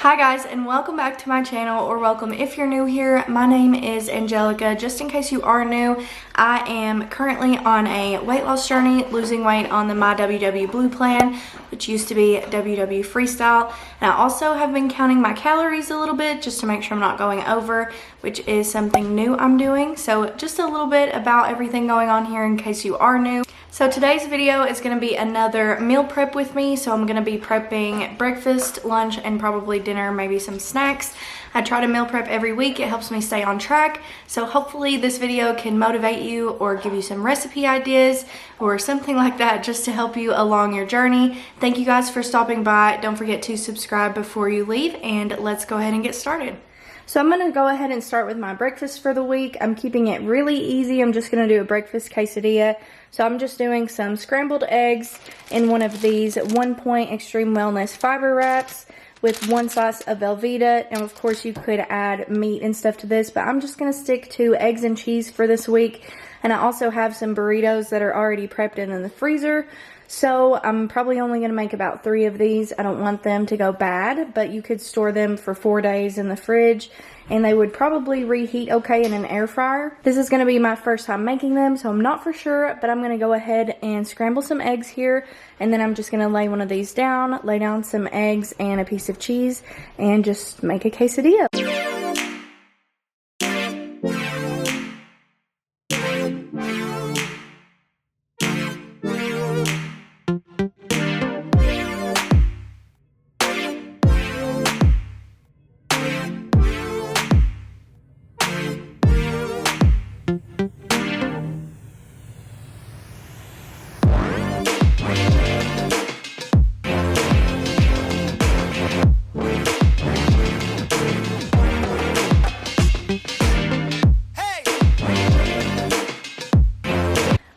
Hi guys, and welcome back to my channel, or welcome if you're new here. My name is Angelica. Just in case you are new, I am currently on a weight loss journey, losing weight on the myWW Blue plan, which used to be WW Freestyle. And I also have been counting my calories a little bit just to make sure I'm not going over, which is something new I'm doing. So just a little bit about everything going on here in case you are new. So today's video is going to be another meal prep with me. So I'm going to be prepping breakfast, lunch, and probably dinner, maybe some snacks. I try to meal prep every week. It helps me stay on track. So hopefully this video can motivate you or give you some recipe ideas or something like that just to help you along your journey. Thank you guys for stopping by. Don't forget to subscribe before you leave, and let's go ahead and get started. So I'm going to go ahead and start with my breakfast for the week. I'm keeping it really easy. I'm just going to do a breakfast quesadilla. So I'm just doing some scrambled eggs in one of these 1 Point Extreme Wellness fiber wraps with 1 slice of Velveeta. And of course you could add meat and stuff to this, but I'm just going to stick to eggs and cheese for this week. And I also have some burritos that are already prepped in the freezer. So I'm probably only going to make about 3 of these. I don't want them to go bad, but you could store them for 4 days in the fridge and they would probably reheat okay in an air fryer. This is going to be my first time making them, so I'm not for sure, but I'm going to go ahead and scramble some eggs here, and then I'm just going to lay one of these down, lay down some eggs and a piece of cheese, and just make a quesadilla.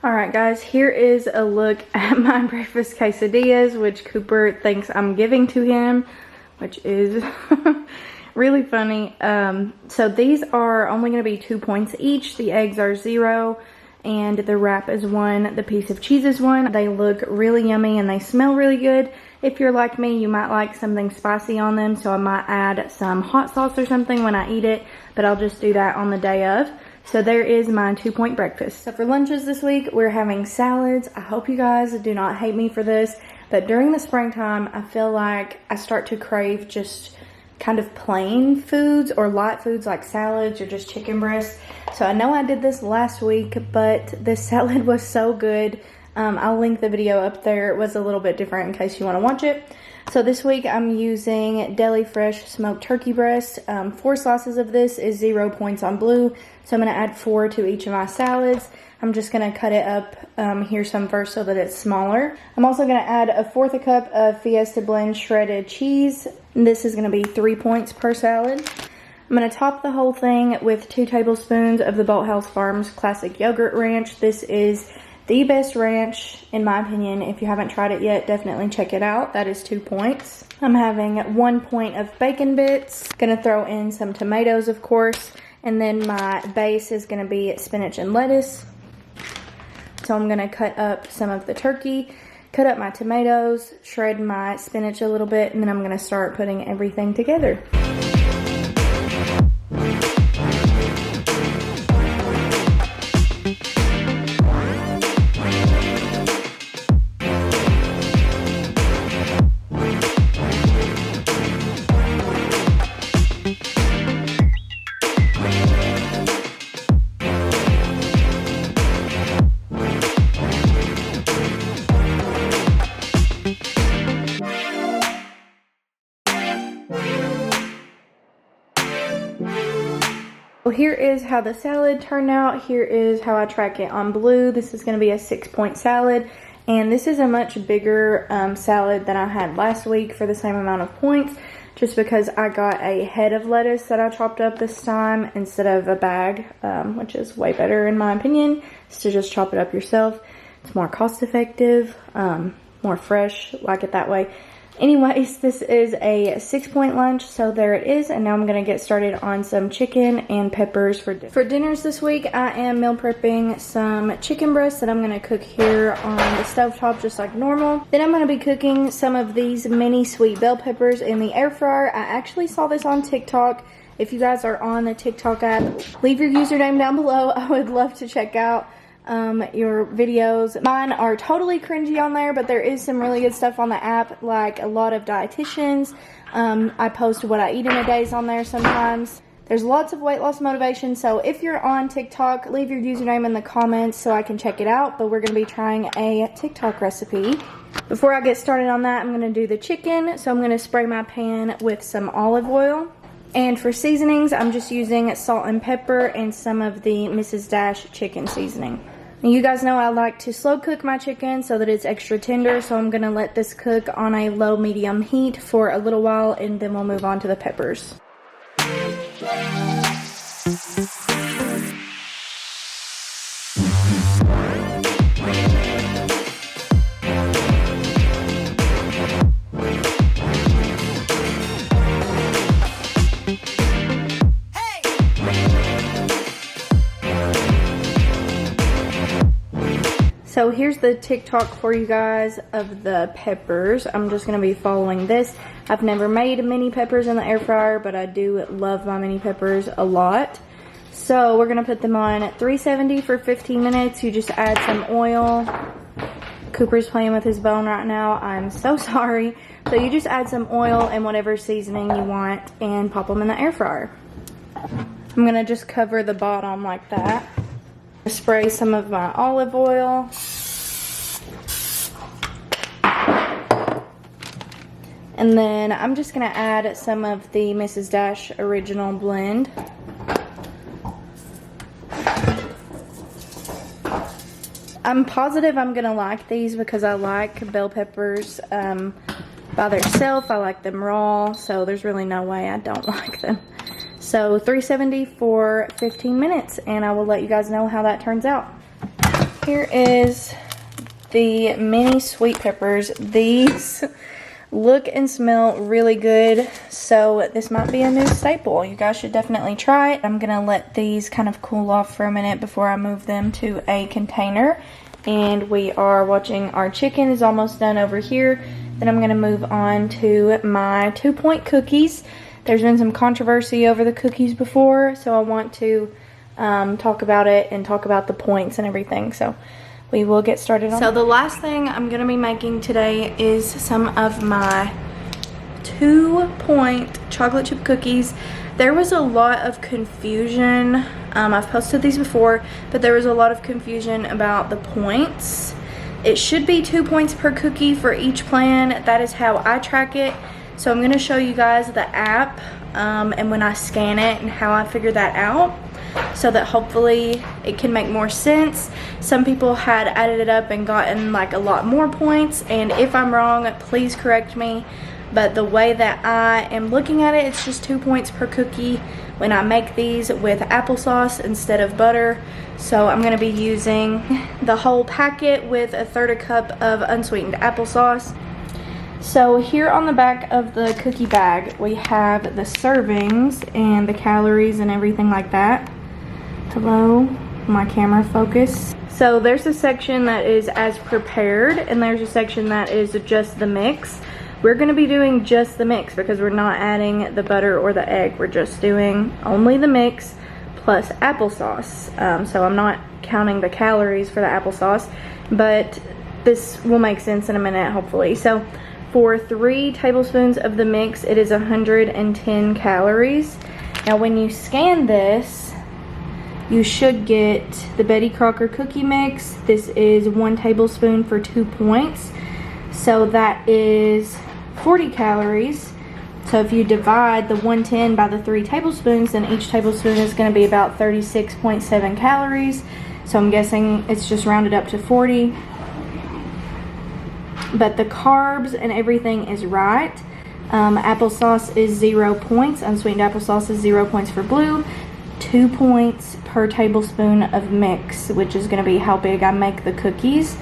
Alright guys, here is a look at my breakfast quesadillas, which Cooper thinks I'm giving to him, which is really funny. So these are only going to be 2 points each. The eggs are 0 and the wrap is 1. The piece of cheese is 1. They look really yummy and they smell really good. If you're like me, you might like something spicy on them, so I might add some hot sauce or something when I eat it, but I'll just do that on the day of. So there is my 2 point breakfast. So for lunches this week, we're having salads. I hope you guys do not hate me for this, but during the springtime, I feel like I start to crave just kind of plain foods or light foods like salads or just chicken breasts. So I know I did this last week, but this salad was so good. I'll link the video up there. It was a little bit different in case you want to watch it. So this week I'm using Deli Fresh smoked turkey breast. 4 slices of this is 0 points on blue. So I'm going to add 4 to each of my salads. I'm just going to cut it up here some first so that it's smaller. I'm also going to add 1/4 cup of Fiesta Blend shredded cheese. This is going to be 3 points per salad. I'm going to top the whole thing with 2 tablespoons of the Bolthouse Farms Classic Yogurt Ranch. This is the best ranch, in my opinion. If you haven't tried it yet, definitely check it out. That is 2 points. I'm having 1 point of bacon bits. Gonna throw in some tomatoes, of course. And then my base is gonna be spinach and lettuce. So I'm gonna cut up some of the turkey, cut up my tomatoes, shred my spinach a little bit, and then I'm gonna start putting everything together. Well, here is how the salad turned out. Here is how I track it on blue. This is going to be a 6 point salad, and this is a much bigger salad than I had last week for the same amount of points, just because I got a head of lettuce that I chopped up this time instead of a bag, which is way better in my opinion, is to just chop it up yourself. It's more cost effective, more fresh, like it that way. Anyways, this is a 6-point lunch, so there it is. And now I'm going to get started on some chicken and peppers for dinner. For dinners this week, I am meal prepping some chicken breasts that I'm going to cook here on the stovetop just like normal. Then I'm going to be cooking some of these mini sweet bell peppers in the air fryer. I actually saw this on TikTok. If you guys are on the TikTok app, leave your username down below. I would love to check out your videos. Mine are totally cringy on there, but there is some really good stuff on the app, like a lot of dietitians. I post what I eat in a days on there sometimes. There's lots of weight loss motivation, so if you're on TikTok, leave your username in the comments so I can check it out. But we're going to be trying a TikTok recipe. Before I get started on that, I'm going to do the chicken. So I'm going to spray my pan with some olive oil. And for seasonings, I'm just using salt and pepper and some of the Mrs. Dash chicken seasoning. Now, you guys know I like to slow cook my chicken so that it's extra tender, so I'm going to let this cook on a low-medium heat for a little while, and then we'll move on to the peppers. So here's the TikTok for you guys of the peppers. I'm just going to be following this. I've never made mini peppers in the air fryer, but I do love my mini peppers a lot. So we're going to put them on at 370 for 15 minutes. You just add some oil. Cooper's playing with his bone right now. I'm so sorry. So you just add some oil and whatever seasoning you want and pop them in the air fryer. I'm going to just cover the bottom like that. Spray some of my olive oil. And then I'm just going to add some of the Mrs. Dash Original Blend. I'm positive I'm going to like these because I like bell peppers by themselves. I like them raw, so there's really no way I don't like them. So 370 for 15 minutes, and I will let you guys know how that turns out. Here is the mini sweet peppers. These look and smell really good, so this might be a new staple. You guys should definitely try it. I'm gonna let these kind of cool off for a minute before I move them to a container. And we are watching our chicken is almost done over here. Then I'm gonna move on to my 2-point cookies. There's been some controversy over the cookies before, so I want to talk about it and talk about the points and everything. So we will get started on. So the last thing I'm going to be making today is some of my 2-point chocolate chip cookies. There was a lot of confusion. I've posted these before, but there was a lot of confusion about the points. It should be 2 points per cookie for each plan. That is how I track it. So I'm going to show you guys the app and when I scan it and how I figure that out so that hopefully it can make more sense. Some people had added it up and gotten like a lot more points, and if I'm wrong, please correct me. But the way that I am looking at it, it's just 2 points per cookie when I make these with applesauce instead of butter. So I'm going to be using the whole packet with 1/3 cup of unsweetened applesauce. So here on the back of the cookie bag, we have the servings and the calories and everything like that. Hello, my camera focus. So there's a section that is as prepared, and there's a section that is just the mix. We're going to be doing just the mix because we're not adding the butter or the egg. We're just doing only the mix plus applesauce. So I'm not counting the calories for the applesauce, but this will make sense in a minute, hopefully. So for 3 tablespoons of the mix, it is 110 calories. Now when you scan this, you should get the Betty Crocker cookie mix. This is 1 tablespoon for 2 points. So that is 40 calories. So if you divide the 110 by the 3 tablespoons, then each tablespoon is going to be about 36.7 calories. So I'm guessing it's just rounded up to 40. But the carbs and everything is right. Applesauce is 0 points. Unsweetened applesauce is 0 points for blue. 2 points per tablespoon of mix, which is going to be how big I make the cookies.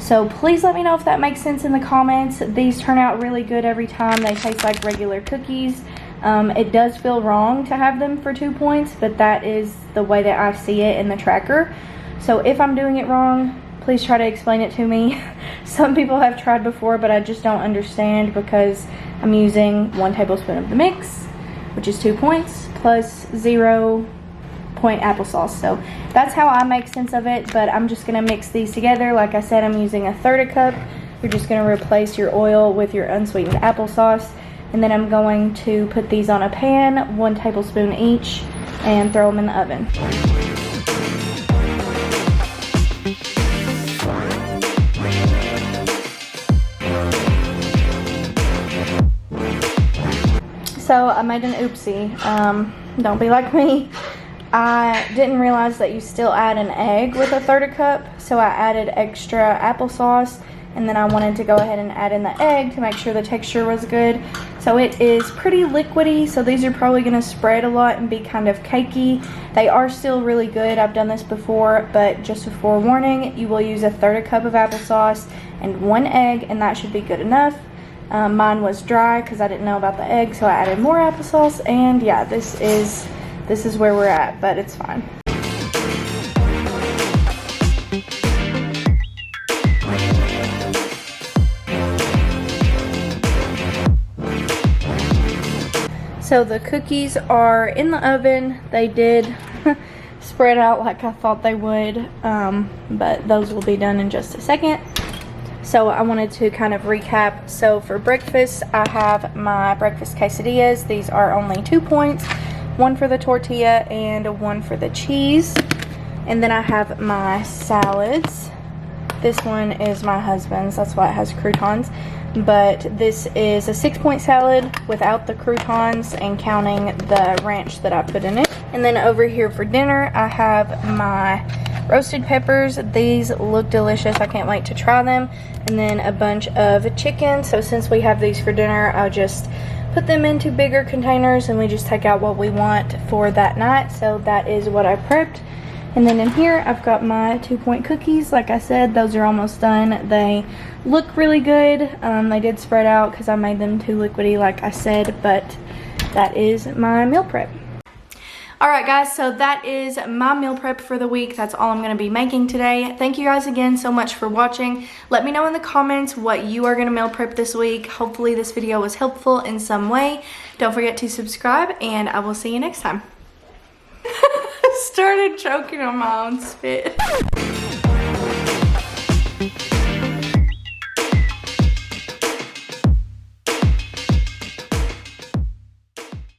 So please let me know if that makes sense in the comments. These turn out really good every time. They taste like regular cookies. It does feel wrong to have them for 2 points, but that is the way that I see it in the tracker. So if I'm doing it wrong, please try to explain it to me. Some people have tried before, but I just don't understand because I'm using 1 tablespoon of the mix, which is 2 points, plus 0 point applesauce. So that's how I make sense of it, but I'm just gonna mix these together. Like I said, I'm using a 1/3 cup. You're just gonna replace your oil with your unsweetened applesauce, and then I'm going to put these on a pan, 1 tablespoon each, and throw them in the oven. So I made an oopsie. Don't be like me. I didn't realize that you still add an egg with a 1/3 cup, so I added extra applesauce, and then I wanted to go ahead and add in the egg to make sure the texture was good. So it is pretty liquidy, so these are probably going to spread a lot and be kind of cakey. They are still really good. I've done this before, but just a forewarning, you will use a 1/3 cup of applesauce and 1 egg, and that should be good enough. Mine was dry because I didn't know about the egg, so I added more applesauce, and yeah, this is where we're at, but it's fine. So the cookies are in the oven. They did spread out like I thought they would, but those will be done in just a second. So I wanted to kind of recap. So for breakfast, I have my breakfast quesadillas. These are only 2 points, 1 for the tortilla and 1 for the cheese. And then I have my salads. This one is my husband's, that's why it has croutons. But this is a 6-point salad without the croutons and counting the ranch that I put in it. And then over here for dinner, I have my roasted peppers. These look delicious. I can't wait to try them. And then a bunch of chicken. So since we have these for dinner, I'll just put them into bigger containers and we just take out what we want for that night. So that is what I prepped. And then in here, I've got my 2-point cookies. Like I said, those are almost done. They look really good. They did spread out because I made them too liquidy, like I said, but that is my meal prep. Alright guys, so that is my meal prep for the week. That's all I'm going to be making today. Thank you guys again so much for watching. Let me know in the comments what you are going to meal prep this week. Hopefully this video was helpful in some way. Don't forget to subscribe, and I will see you next time. Started choking on my own spit.